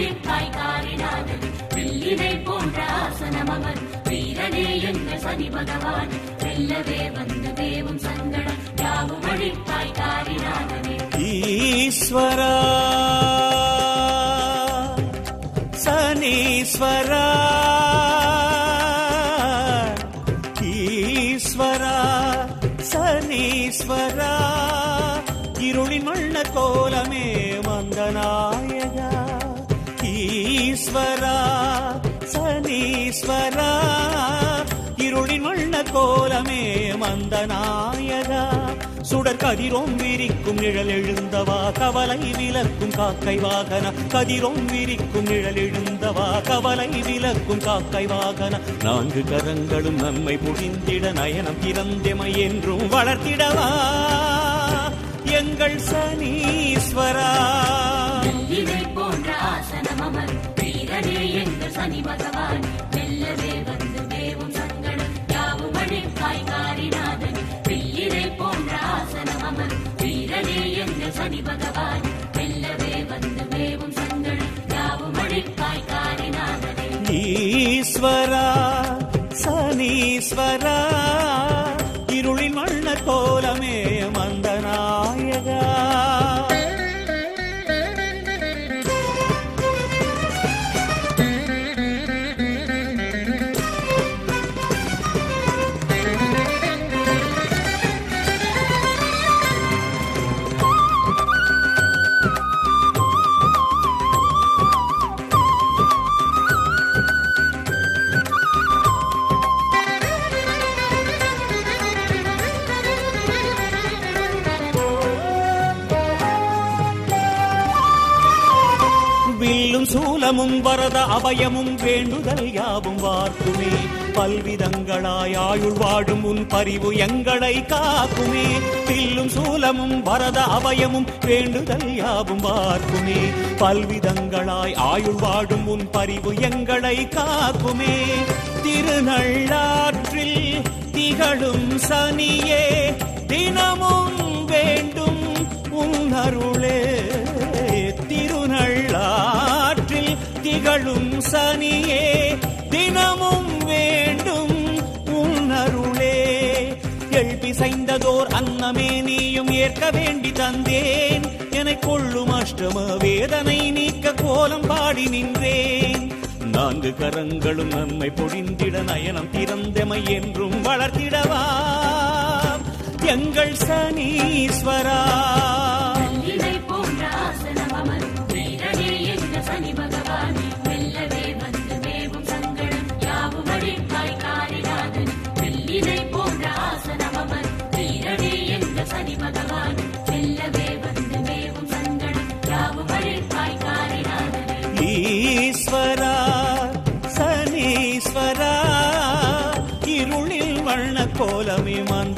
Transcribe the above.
யாவுமழிப்பாய் காரினாதன் வில்லினை போன்ற ஆசனமவர் வீரனே எங்கள் சனி பகவான் வெல்லவே வந்து தேவும் சங்கடம் யாவுமழிப்பாய் காரினாதனே ஈஸ்வரா சனீஸ்வரா ஈஸ்வரா சனீஸ்வரா இருளின் வண்ண கோலமே மந்தநாயகா ஈஸ்வரா சனீஸ்வரா இருளின் வண்ண கோலமே மந்தநாயகா சுடர் கதிரோம் விரிக்கும் நிழல் எழுந்தவா கவலை விலக்கும் காக்கை வாகன கதிரோம் விரிக்கும் நிழல் எழுந்தவா கவலை விலக்கும் காக்கை வாகன நான்கு கரங்களும் நம்மை புரிந்திட நயனம் திறந்தெமை என்றும் வளர்த்திடவா எங்கள் சனீஸ்வரா போன்ற ஆசனமவர் வீரனே எங்கள் சனி பகவான் வெல்லவே வந்து தேவும் சங்கடம் யாவுமழிப்பாய் காரினாதன் வெள்ளிரை போன்ற ஆசனமவர் வீரனே எங்கள் சனி பகவான் வெல்லவே வந்து தேவும் சங்கடம் யாவுமழிப்பாய் காரினாதனே ஈஸ்வரா சனீஸ்வரா இருளின் வண்ண கோலமே மந்தநாயகா வில்லும் சூலமும் வரத அபயமும் வேண்டுதல் யாவும் வார்க்குமே பல்விதங்களாய் ஆயுள் வாடும் உன் பரிவு எங்களை காக்குமே வில்லும் சூலமும் வரத அபயமும் வேண்டுதல் யாவும் வார்க்குமே பல்விதங்களாய் ஆயுள் வாடும் உன் பரிவு எங்களை காக்குமே திருநள்ளாற்றில் திகழும் சனியே தினமும் வேண்டும் உன் அருளே திருநள்ளாற்றில் திகழும் சனியே தினமும் வேண்டும் உன் அருளே எழுப்பிசைந்ததோர் அன்னமே நீயும் ஏற்க வேண்டி தந்தேன் என கொள்ளும் அஷ்டம வேதனை நீக்க கோலம் பாடி நின்றேன் நான்கு கரங்களும் நம்மை பொழிந்திட நயனம் திறந்தமை என்றும் வளர்த்திடவா எங்கள் சனீஸ்வரா சனி பகவான் வெல்லவே வந்து தேவும் சங்கடம் யாவுமழிப்பாய் காரினாதன் வெள்ளினை போன்ற ஆசனமவர் வீரனே எங்கள் சனி பகவான் வெல்லவே வந்து தேவும் சங்கடம் யாவுமழிப்பாய் காரினாதனே ஈஸ்வரா சனீஸ்வரா இருளில் வண்ண கோலமே மந்த